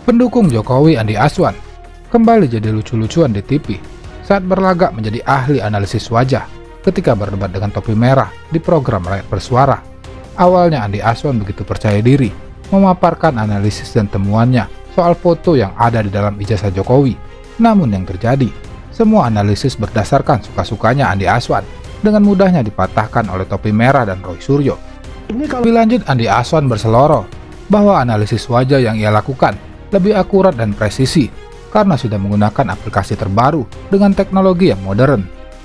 Pendukung Jokowi Andi Azwan kembali jadi lucu-lucuan di TV saat berlagak menjadi ahli analisis wajah ketika berdebat dengan topi merah di program Rakyat Bersuara. Awalnya Andi Azwan begitu percaya diri memaparkan analisis dan temuannya soal foto yang ada di dalam ijazah Jokowi. Namun yang terjadi, semua analisis berdasarkan suka-sukanya Andi Azwan dengan mudahnya dipatahkan oleh topi merah dan Roy Suryo. Lebih lanjut, Andi Azwan berseloroh bahwa analisis wajah yang ia lakukan lebih akurat dan presisi karena sudah menggunakan aplikasi terbaru dengan teknologi yang modern.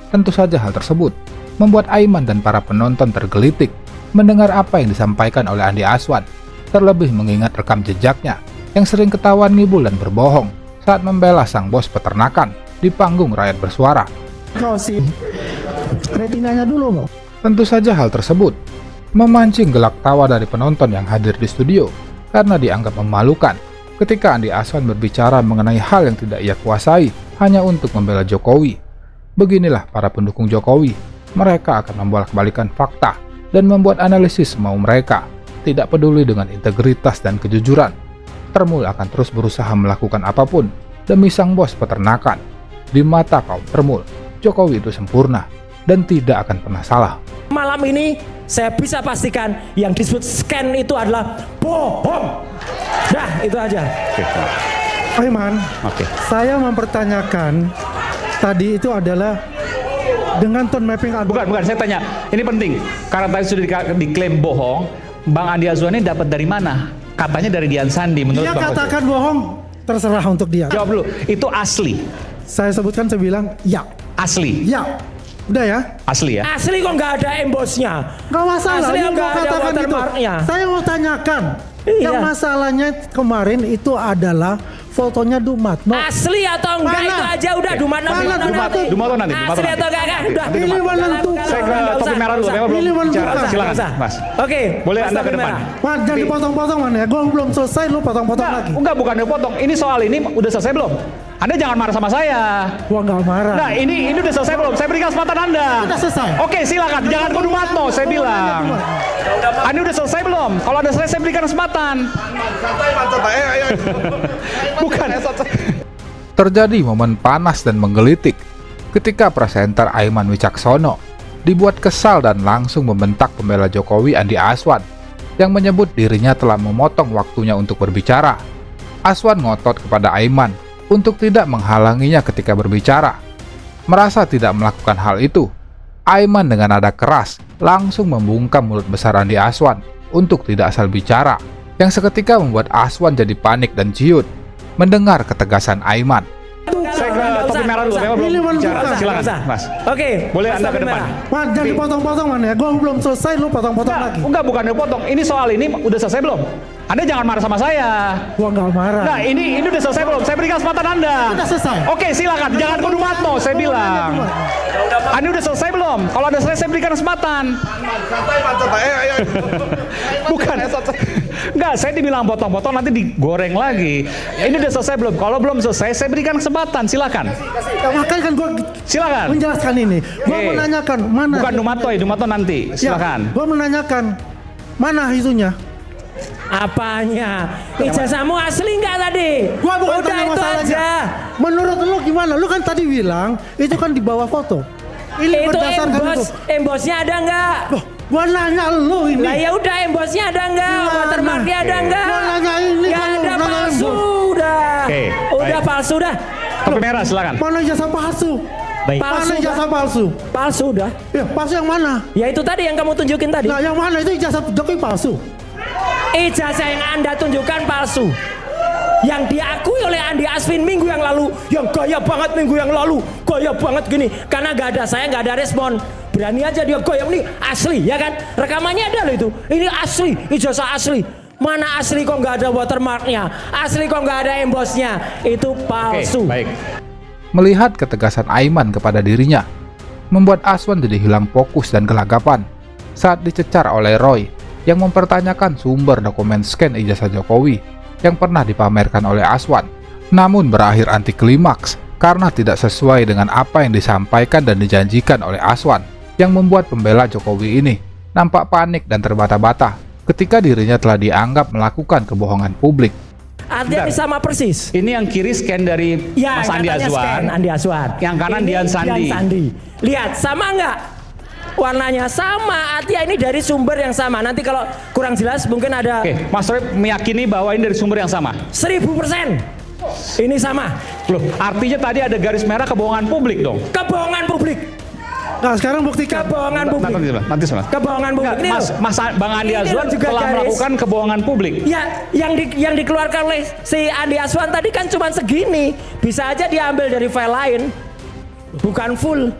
Tentu saja hal tersebut membuat Aiman dan para penonton tergelitik mendengar apa yang disampaikan oleh Andi Azwan, terlebih mengingat rekam jejaknya yang sering ketahuan ngibul dan berbohong saat membela sang bos peternakan di panggung Rakyat Bersuara. Kau sih retinanya dulu. Tentu saja hal tersebut memancing gelak tawa dari penonton yang hadir di studio karena dianggap memalukan ketika Andi Azwan berbicara mengenai hal yang tidak ia kuasai hanya untuk membela Jokowi. Beginilah para pendukung Jokowi, mereka akan membolak-balikan fakta dan membuat analisis mau mereka, tidak peduli dengan integritas dan kejujuran. Termul akan terus berusaha melakukan apapun demi sang bos peternakan. Di mata kaum Termul, Jokowi itu sempurna dan tidak akan pernah salah. Malam ini saya bisa pastikan yang disebut scan itu adalah bohong. Nah, itu aja. Aiman, saya mempertanyakan tadi itu adalah dengan tone mapping. Bukan, saya tanya. Ini penting. Karena tadi sudah diklaim bohong, Bang Andi Azwan ini dapat dari mana? Katanya dari Dian Sandi. Menurut Dia Bang katakan bohong, terserah untuk dia. Jawab dulu. Itu asli. Saya sebutkan, saya bilang ya. Asli. Ya. Udah ya? Asli ya? Asli kok nggak ada embosnya. Gak masalah, Asli dia mau nggak ada katakan itu. watermarknya. Saya mau tanyakan. Iya. Yang masalahnya kemarin itu adalah fotonya Dumatno. Asli atau enggak Mana? itu aja udah Dumatno. Mana Dumatno? Dumatno nanti. Asli atau enggak udah. Ini menentukan. Saya ke topi merah dulu. Saya belum Ini bicara. menentukan. Silakan, Mas. Oke. Boleh Mas Anda ke topi depan. merah. Mas, jangan dipotong-potong mana ya? Gue belum selesai, lu potong-potong lagi. Enggak, bukan dipotong. Ini soal ini udah selesai belum? Anda jangan marah sama saya. Gua nggak marah. Nah, ini udah selesai belum? Saya berikan kesempatan Anda. Udah selesai. Oke, silakan. Jangan ke Dumatno, saya bilang. Anda udah selesai belum? Kalau ada selesai, saya berikan kesempatan. Bukan. Terjadi momen panas dan menggelitik ketika presenter Aiman Wicaksono dibuat kesal dan langsung membentak pembela Jokowi Andi Azwan yang menyebut dirinya telah memotong waktunya untuk berbicara. Azwan ngotot kepada Aiman untuk tidak menghalanginya ketika berbicara. Merasa tidak melakukan hal itu, Aiman dengan nada keras langsung membungkam mulut besar Andi Azwan untuk tidak asal bicara, yang seketika membuat Azwan jadi panik dan ciut mendengar ketegasan Aiman. Saya ke topi merah dulu. Saya belum bicara. Silakan, Mas. Oke. Boleh Mas Anda ke topi depan. merah. Mas, jangan dipotong-potong mana ya? Gue belum selesai, lu potong-potong lagi. Enggak, bukan dipotong. Ini soal ini udah selesai belum? Anda jangan marah sama saya. Gua nggak marah. Nah, ini udah selesai belum? Saya berikan kesempatan Anda. Udah selesai. Oke, silakan. Jangan ke Dumatno, saya bilang. Anda udah selesai belum? Kalau ada selesai, saya berikan kesempatan. Bukan. Enggak, saya dibilang potong-potong nanti digoreng lagi. Ini udah selesai belum? Kalau belum selesai, saya berikan kesempatan. Silakan. Ya, makanya kan gue Silakan. menjelaskan ini. Gue menanyakan mana. Bukan Dumatno, ya Dumatno nanti. Silakan. Gue menanyakan mana isunya. Apanya? Ijazahmu asli nggak tadi? Gua bukan Udah tanya itu masalahnya. aja. Menurut lu gimana? Lu kan tadi bilang itu kan di bawah foto. Ini Itu berdasarkan itu. embosnya ada nggak? Loh, gua nanya lu ini. Lah ya udah embosnya ada nggak? Gimana? Watermarknya ada nggak? Gua nanya ini Nggak kalau ada, nanya palsu embos. udah. Oke, Udah baik. palsu dah. Topi merah, silakan. Mana ijazah palsu? Palsu Mana dah. ijazah palsu? Palsu udah. Ya, palsu yang mana? Ya itu tadi yang kamu tunjukin tadi. Nah, yang mana itu ijazah Jokowi palsu? Ijazah yang Anda tunjukkan palsu. Yang diakui oleh Andi Azwan minggu yang lalu, yang gaya banget minggu yang lalu, gaya banget gini. Karena nggak ada saya, nggak ada respon. Berani aja dia gaya ini asli, ya kan? Rekamannya ada loh itu. Ini asli, ijazah asli. Mana asli kok nggak ada watermarknya? Asli kok nggak ada embosnya? Itu palsu. Oke, baik. Melihat ketegasan Aiman kepada dirinya, membuat Azwan jadi hilang fokus dan gelagapan saat dicecar oleh Roy yang mempertanyakan sumber dokumen scan ijazah Jokowi yang pernah dipamerkan oleh Azwan, namun berakhir anti klimaks karena tidak sesuai dengan apa yang disampaikan dan dijanjikan oleh Azwan, yang membuat pembela Jokowi ini nampak panik dan terbata-bata ketika dirinya telah dianggap melakukan kebohongan publik. Artinya ini sama persis. Ini yang kiri scan dari Ya, Mas Andi katanya Azwan. scan Andi Azwan. Yang kanan Ini Dian Sandi. Lihat sama nggak? Warnanya sama, artinya ini dari sumber yang sama. Nanti kalau kurang jelas mungkin ada Oke, Mas Roy meyakini bahwa ini dari sumber yang sama. 1000%. Ini sama. Loh, artinya tadi ada garis merah kebohongan publik dong. Kebohongan publik. Nah sekarang buktikan. Kebohongan publik. Nanti sebentar. Kebohongan publik. Ini Mas, loh. Mas Bang Andi Ini Azwan loh juga telah garis. melakukan kebohongan publik. Ya, yang dikeluarkan oleh si Andi Azwan tadi kan cuma segini. Bisa aja diambil dari file lain. Bukan full.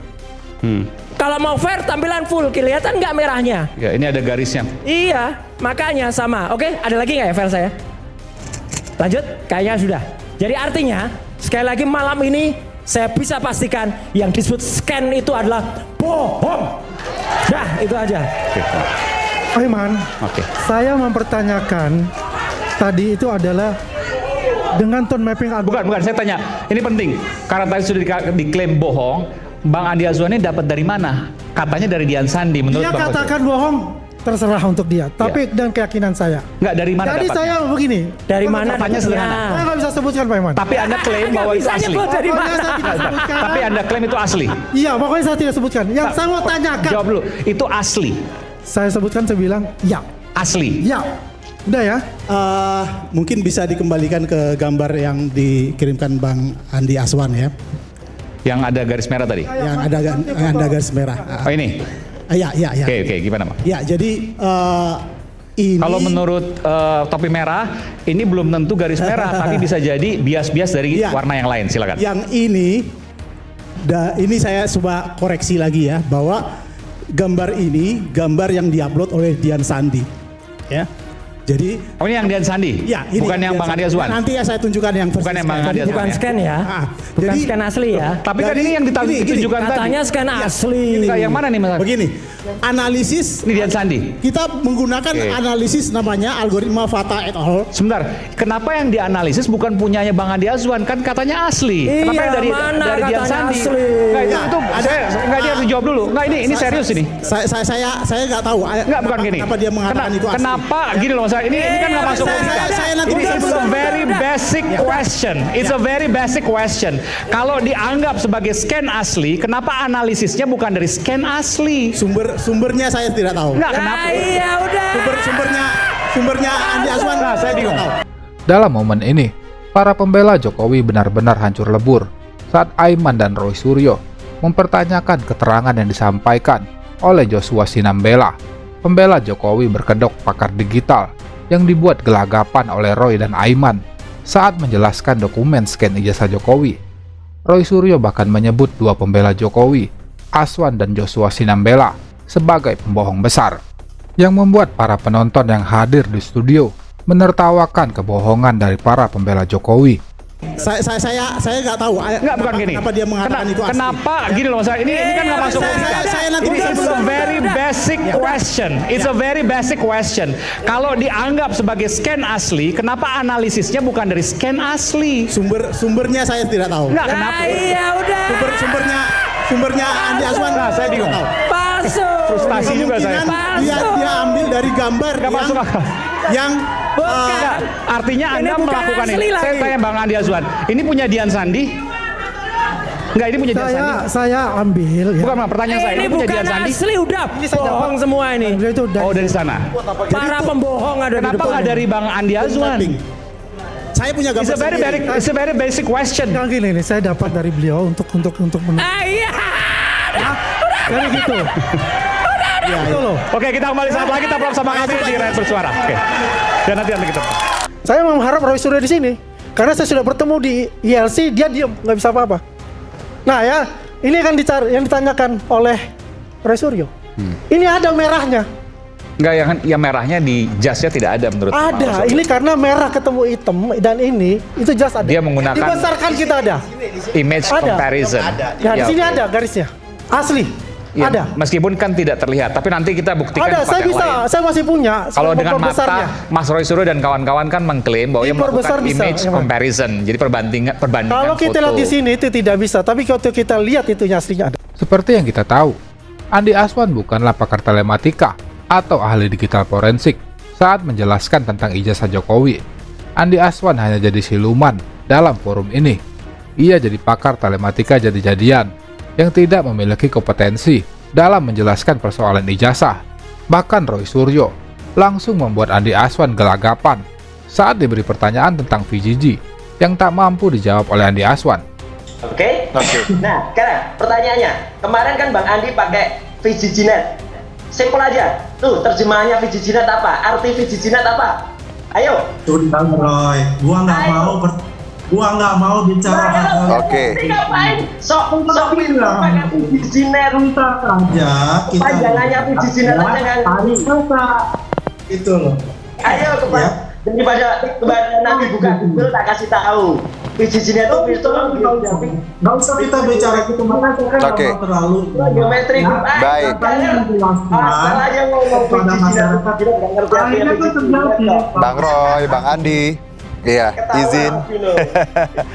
Kalau mau fair tampilan full, kelihatan nggak merahnya? Ya, ini ada garisnya. Iya, makanya sama. Oke, ada lagi nggak ya file saya? Lanjut, kayaknya sudah. Jadi artinya, sekali lagi malam ini saya bisa pastikan yang disebut scan itu adalah bohong. Dah, itu aja. Oke. Aiman, Oke. saya mempertanyakan tadi itu adalah dengan tone mapping Bukan, saya tanya. Ini penting. Karena tadi sudah diklaim bohong, Bang Andi Azwan ini dapat dari mana? Katanya dari Dian Sandi menurut Dia Bang katakan bohong, terserah untuk dia. Tapi dan keyakinan saya. Enggak, dari mana Jadi dapatnya? saya begini. Dari mana? Katanya dapatnya? sederhana. Saya nggak bisa sebutkan Pak Iman. Tapi Anda klaim bahwa itu bisa asli. nyebut dari Pokoknya mana? saya tidak sebutkan. Tapi Anda klaim itu asli. Iya, pokoknya saya tidak sebutkan. Yang saya mau tanyakan, Jawab dulu, itu asli. saya sebutkan, saya bilang, ya, Asli. ya. Udah ya. Mungkin bisa dikembalikan ke gambar yang dikirimkan Bang Andi Azwan ya, Yang ada garis merah tadi. yang ada garis merah. Oh ini. Ya, Oke, gimana, Bang? Ya, jadi ini Kalau menurut topi merah, ini belum tentu garis merah, tapi bisa jadi bias-bias dari Iya. warna yang lain. Silakan. yang ini saya coba koreksi lagi ya, bahwa gambar ini gambar yang diupload oleh Dian Sandi. Ya. Jadi Oh, ini yang Dian Sandi? ya, ini Bukan yang Dian Bang Sandi. Andi Azwan? Nanti ya saya tunjukkan yang versi Bukan yang Bang scan. Andi Azwan. Bukan ya? scan ya. Jadi- Bukan scan asli ya. Tapi kan Jadi, ini yang gini. ditunjukkan tadi. Katanya scan asli. Enggak, yang mana nih, Mas? Begini, analisis Ini Dian Sandi. kita menggunakan Oke. analisis namanya algoritma Fata et al. Sebentar, kenapa yang dianalisis bukan punyanya Bang Andi Azwan? Kan katanya asli. Iya, Kenapa yang dari mana Dian katanya Sandi? asli? Enggak, itu, Ya, enggak, dia harus jawab dulu. Enggak, ini serius ini. Saya nggak tahu. Enggak, bukan gini. Kenapa dia mengatakan itu asli? Kenapa gini loh, Mas? Ini kan nggak masuk saya- logika. saya nanti Ini bisa is a sebut. very basic question. It's a very basic question. Kalau dianggap sebagai scan asli, kenapa analisisnya bukan dari scan asli? Sumbernya saya tidak tahu. Enggak, Nah, kenapa? iya udah. Sumbernya Andi Azwan. Nah, saya bingung. tidak tahu. Dalam momen ini, para pembela Jokowi benar-benar hancur lebur saat Aiman dan Roy Suryo mempertanyakan keterangan yang disampaikan oleh Joshua Sinambela, pembela Jokowi berkedok pakar digital yang dibuat gelagapan oleh Roy dan Aiman saat menjelaskan dokumen scan ijazah Jokowi. Roy Suryo bahkan menyebut dua pembela Jokowi, Azwan dan Joshua Sinambela, sebagai pembohong besar, yang membuat para penonton yang hadir di studio menertawakan kebohongan dari para pembela Jokowi. Saya nggak tahu. Enggak, bukan gini. Kenapa dia mengatakan itu asli? Kenapa gini loh, Mas? Ini kan nggak masuk saya- logika. saya nanti Ini bisa is a sebut. very basic question. It's a very basic question. Kalau dianggap sebagai scan asli, kenapa analisisnya bukan dari scan asli? Sumbernya saya tidak tahu. Enggak, Nah, kenapa? iya udah. Sumbernya Andi Azwan. Nah, saya bingung. tidak tahu. Palsu. Frustasi juga saya. Kemungkinan dia ambil dari gambar Nggak masuk akal. yang Bukan. Enggak, artinya Ini Anda bukan melakukan asli ini. Saya lagi. tanya Bang Andi Azwan, ini punya Dian Sandi? Enggak, ini punya Dian Sandi. Saya ambil ya. Bukan, Bang, pertanyaan saya, Ini ini punya bukan Dian Sandi? asli udah. saya Bohong semua ini. Beliau itu Oh, dari sana. Para pembohong ada di Kenapa depan. nggak dari Bang Andi Azwan? mapping. Saya punya gambar sendiri. It's a very basic question. Yang gini nih, saya dapat dari beliau untuk Ah, iya. Jadi gitu. Gitu loh. Oke, kita kembali saat lagi, kita bersama kami di Rakyat Bersuara. Oke. Dan nanti kita. Saya mengharap Roy Suryo di sini karena saya sudah bertemu di ILC, dia diam, nggak bisa apa-apa. Nah ya, ini kan yang ditanyakan oleh Roy Suryo. Ini ada merahnya. Enggak, yang merahnya di jasnya tidak ada menurut Bang Ada. Roy. Ini karena merah ketemu hitam dan ini itu jas ada. Dia menggunakan- Dibesarkan kita ada. Image Ada. comparison. Nah, di Ya, sini oke. ada garisnya. Asli. Ya, Ada. Meskipun kan tidak terlihat, tapi nanti kita buktikan Ada, tempat saya yang bisa, lain. saya masih punya. Kalau dengan besarnya. mata, Mas Roy Suryo dan kawan-kawan kan mengklaim bahwa ia Diperbesar melakukan bisa, image emang. comparison. Jadi perbandingan Kalau kita foto. lihat di sini itu tidak bisa, tapi kalau kita lihat itu aslinya ada. Seperti yang kita tahu, Andi Azwan bukanlah pakar telematika atau ahli digital forensik saat menjelaskan tentang ijazah Jokowi. Andi Aswan hanya jadi siluman dalam forum ini. Ia jadi pakar telematika jadi-jadian yang tidak memiliki kompetensi dalam menjelaskan persoalan ijazah. Bahkan Roy Suryo langsung membuat Andi Aswan gelagapan saat diberi pertanyaan tentang VGG yang tak mampu dijawab oleh Andi Aswan. Oke? Nah, sekarang pertanyaannya. Kemarin kan Bang Andi pakai VGGNet. Simpel aja. Tuh, terjemahannya VGGNet apa? Arti VGGNet apa? Ayo. Tuh Bang Roy, gua nggak mau bicara hal-hal. Oke. Ngapain? Sok pintar pakai VGGNet. aja kita. Panjangannya VGGNet aja kan. Itu loh. Ayo kepada daripada nanti buka Google tak kasih tahu. VGGNet itu virtual geometri. Nggak usah kita bicara gitu, makanya Oke. terlalu. Geometri. Baik. Asal aja ngomong Pada VGGNet masyarakat. tidak ngerti apa Akhirnya itu terjadi. Bang Roy, Bang Andi. Iya, izin.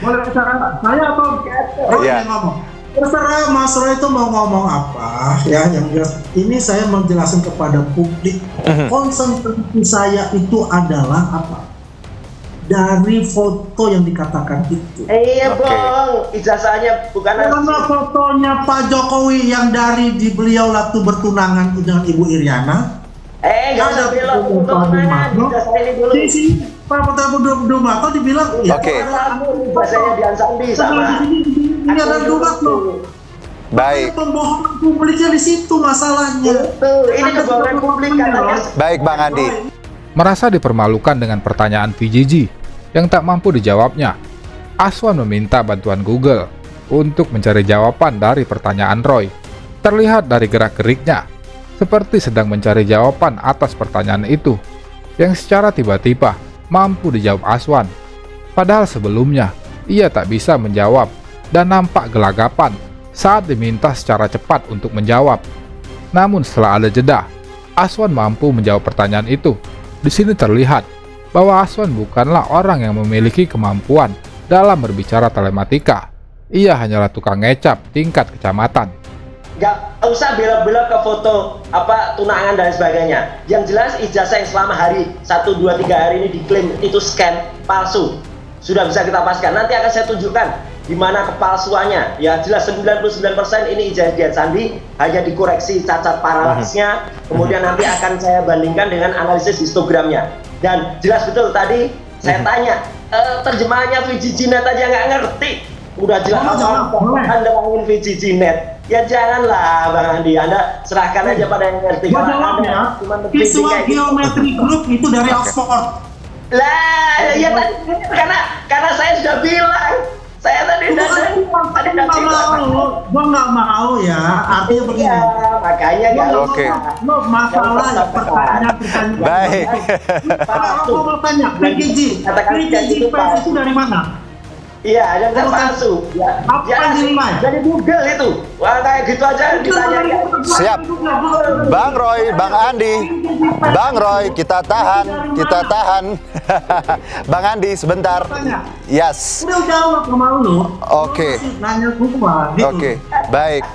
Boleh bicara saya atau Roy Iya. yang ngomong? Terserah Mas Roy itu mau ngomong apa ya, yang jelas ini saya menjelaskan kepada publik konsentrasi saya itu adalah apa, dari foto yang dikatakan itu. Iya Oke. Bang, ijazahnya bukan Karena fotonya Pak Jokowi yang dari di beliau waktu bertunangan dengan Ibu Iriana. nggak usah belok untuk mana, ijazah ini dulu. Di sini Pak Putra Budomato dibilang ya, Oke. Ijazahnya Dian Sandi sama. ini ada duga loh. Baik. Pembohongan publiknya di situ masalahnya. Tuh, ini kebohongan publik katanya. Baik, Bang Andi. Merasa dipermalukan dengan pertanyaan VGG yang tak mampu dijawabnya, Aswan meminta bantuan Google untuk mencari jawaban dari pertanyaan Roy. Terlihat dari gerak-geriknya, seperti sedang mencari jawaban atas pertanyaan itu, yang secara tiba-tiba mampu dijawab Aswan. Padahal sebelumnya, ia tak bisa menjawab dan nampak gelagapan saat diminta secara cepat untuk menjawab. Namun setelah ada jeda, Aswan mampu menjawab pertanyaan itu. Di sini terlihat bahwa Aswan bukanlah orang yang memiliki kemampuan dalam berbicara telematika. Ia hanyalah tukang ngecap tingkat kecamatan. Nggak usah belok-belok ke foto apa tunangan dan sebagainya. Yang jelas ijazah yang selama hari 1, 2, 3 hari ini diklaim itu scan palsu. Sudah bisa kita pastikan. Nanti akan saya tunjukkan di mana kepalsuannya. Ya jelas 99% ini ijazah Dian Sandi, hanya dikoreksi cacat paralelisnya. Kemudian nanti akan saya bandingkan dengan analisis histogramnya. Dan jelas betul tadi saya tanya, terjemahannya VGGNet aja nggak ngerti. Udah jelas Anda ngomongin VGGNet. Ya janganlah Bang Andi, Anda serahkan aja pada yang ngerti. Gua jawabnya, visual geometry group itu dari Oxford. Lah, ya tadi karena saya sudah bilang, saya tadi Gua nggak mau ya, artinya begini. Ya, makanya kalau Oke. Lo masalah ya pertanyaan. Baik. Kalau mau tanya, PGG itu dari mana? iya, ada yang palsu. Ya, Apa ya, yang dinilai? dari Google itu. Wah, kayak gitu aja ditanya. Siap. Bang Roy, Bang Andi. Bang Roy, kita tahan. Bang Andi, sebentar. Yes. Udah jawab sama lu. Oke. Nanya gua gitu. Oke, baik.